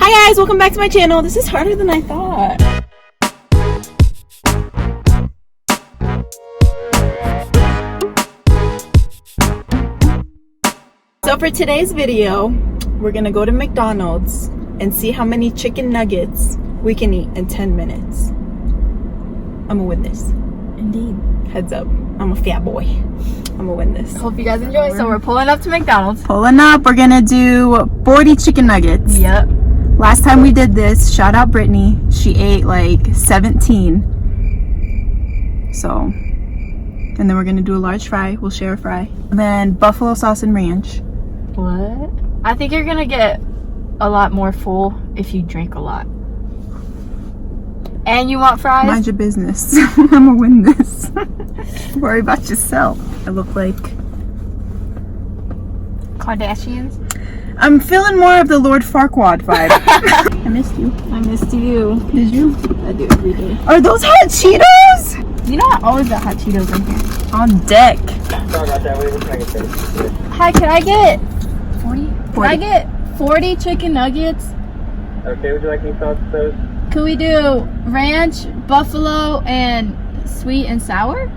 Hi guys, welcome back to my channel. This is harder than I thought. So for today's video, we're gonna go to McDonald's and see how many chicken nuggets we can eat in 10 minutes. I'm gonna win this. Indeed. Heads up, I'm a fat boy. I'm gonna win this. Hope you guys enjoy. So we're pulling up to McDonald's. Pulling up, we're gonna do 40 chicken nuggets. Yep. Last time we did this, shout out Brittany, she ate like 17. So, and then we're gonna do a large fry. We'll share a fry. And then buffalo sauce and ranch. What? I think you're gonna get a lot more full if you drink a lot. And you want fries? Mind your business. I'm gonna win this. Worry about yourself. I look like Kardashians? I'm feeling more of the Lord Farquaad vibe. I missed you. I missed you. Did you? I do every day. Are those hot Cheetos? You know I always got hot Cheetos in here. On deck. Hi, can I get 40? Can 40. I get 40 chicken nuggets? Okay, would you like any sauce with those? Could we do ranch, buffalo, and sweet and sour?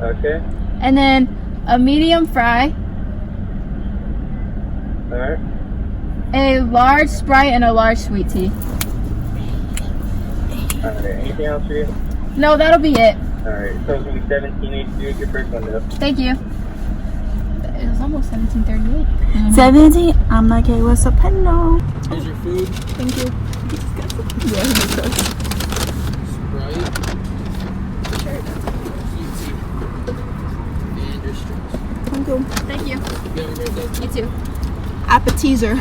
Okay. And then a medium fry, Alright. a large Sprite, and a large sweet tea. Alright, anything else for you? No, that'll be it. Alright, so it's gonna be 1782, your first one though. Thank you. It was almost 1738. 17. I'm like, hey, what's up? Hello. Here's your food. Thank you. Yeah, he just does. Sprite. And your strips. Thank you. Thank you. You have a great day. You too. Appetizer.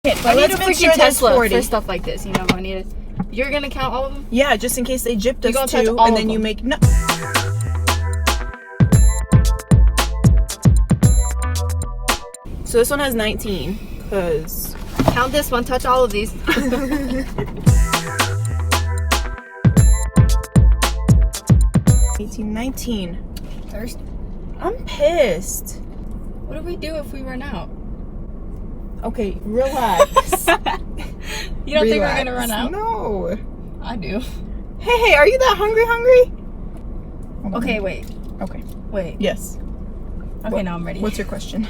Okay, I need to make sure there's 40. for stuff like this. You know, I need to. You're gonna count all of them? Yeah, just in case they gypped You us gonna touch too, all and of then you them. make no. So this one has 19, cause Count this one. Touch all of these. 18, 19. First. I'm pissed. What do we do if we run out? Okay, relax. You don't think we're gonna run out? No. I do. Hey, are you that hungry? Hold on. Okay, wait. Okay. Wait. Yes. Okay, now I'm ready. What's your question?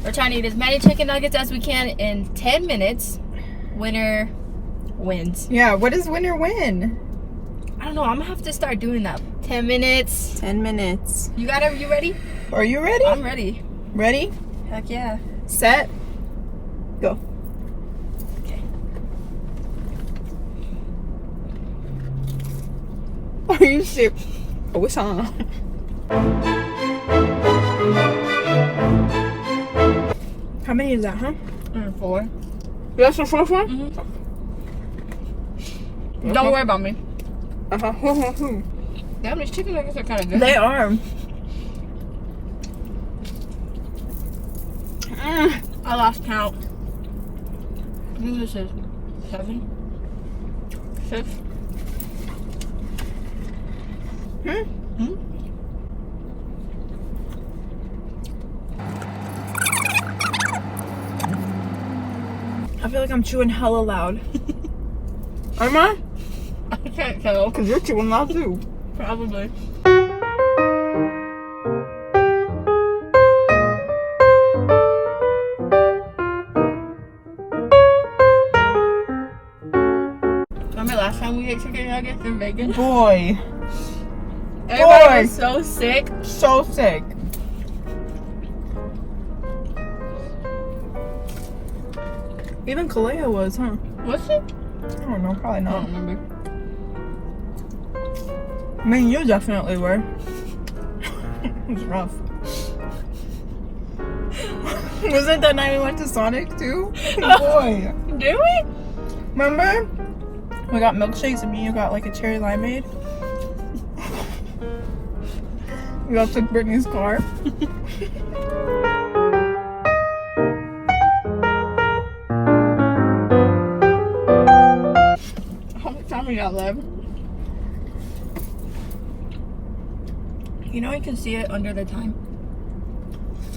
We're trying to eat as many chicken nuggets as we can in 10 minutes. Winner wins. Yeah, what does winner win? I don't know. I'm gonna have to start doing that. 10 minutes. 10 minutes. You ready? Are you ready? I'm ready. Ready? Heck yeah. Set. Go. Okay. Are you serious? Oh, it's on. How many is that, huh? 4. That's the first one? Mm-hmm. Don't worry about me. Uh-huh. Damn, these chicken nuggets are kind of good. They are. I lost count. I think this is 7. 6. I feel like I'm chewing hella loud. Am I? I can't tell. Because you're chewing loud too. Probably. Remember last time we ate chicken nuggets and bacon? Boy. Everybody was so sick. So sick. Even Kalea was, huh? Was it? I don't know, probably I not. don't remember. I mean, you definitely were. It was rough. Wasn't that night we went to Sonic too? Boy. Did we? Remember? We got milkshakes and me and you got like a cherry limeade. We all took Brittany's car. How much time we got left? You know you can see it under the time.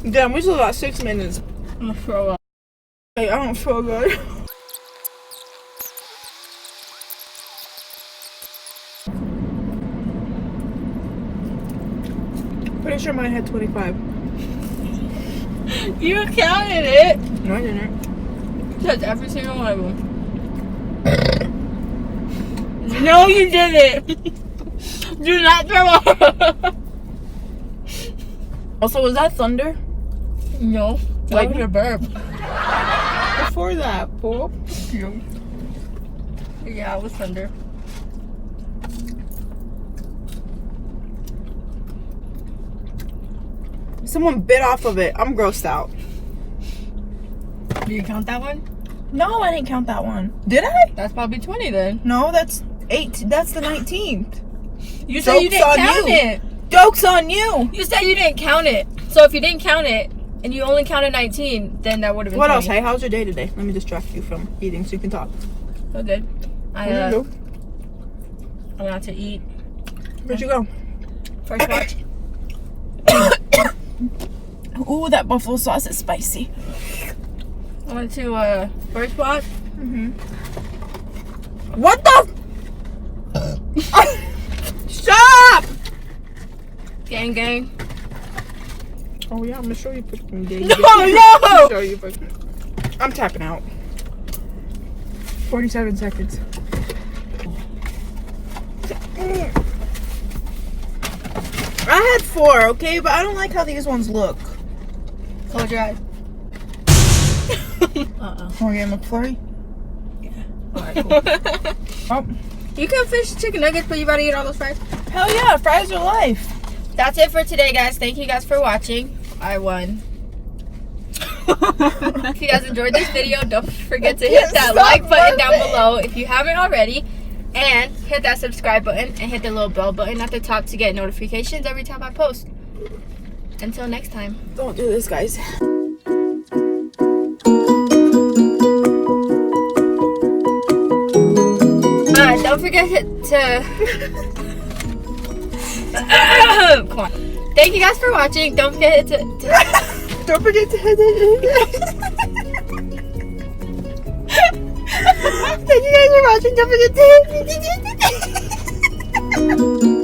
Damn, we still got 6 minutes. I'm gonna throw up. Hey, I don't feel good. Pretty sure mine had 25. You counted it. No, I didn't. That's every single one of them. No, you didn't. Do not throw up. Also, was that thunder? No, that Like- was your burp. Before that, fool. Yeah, it was thunder. Someone bit off of it. I'm grossed out. Do you count that one? No, I didn't count that one. Did I? That's probably 20 then. No, that's 8. That's the 19th. You said you Joke's didn't on count you. it. Joke's on you. You said you didn't count it. So if you didn't count it and you only counted 19, then that would have been What 20. else? Hey, how's your day today? Let me distract you from eating so you can talk. So good. I Where'd you went out to eat. go? Where'd you go? First watch. Ooh, that buffalo sauce is spicy. I went to First Watch. What the? Stop! Gang gang. Oh yeah, I'm gonna show you fucking day. No, I'm no! gonna show you fucking. I'm tapping out. 47 seconds. I had 4, okay, but I don't like how these ones look. Close your eyes. Uh-oh. Want to get McFlurry? Alright, cool. Oh, You can finish the chicken nuggets, but you about to eat all those fries? hell yeah, fries are life. That's it for today, guys. Thank you guys for watching. I won. If you guys enjoyed this video, don't forget to hit that like button down below if you haven't already. And hit that subscribe button and hit the little bell button at the top to get notifications every time I post. Until next time. Don't do this, guys. Don't forget to come on. Thank you guys for watching. Don't forget to Don't forget to Thank you guys for watching. Don't forget to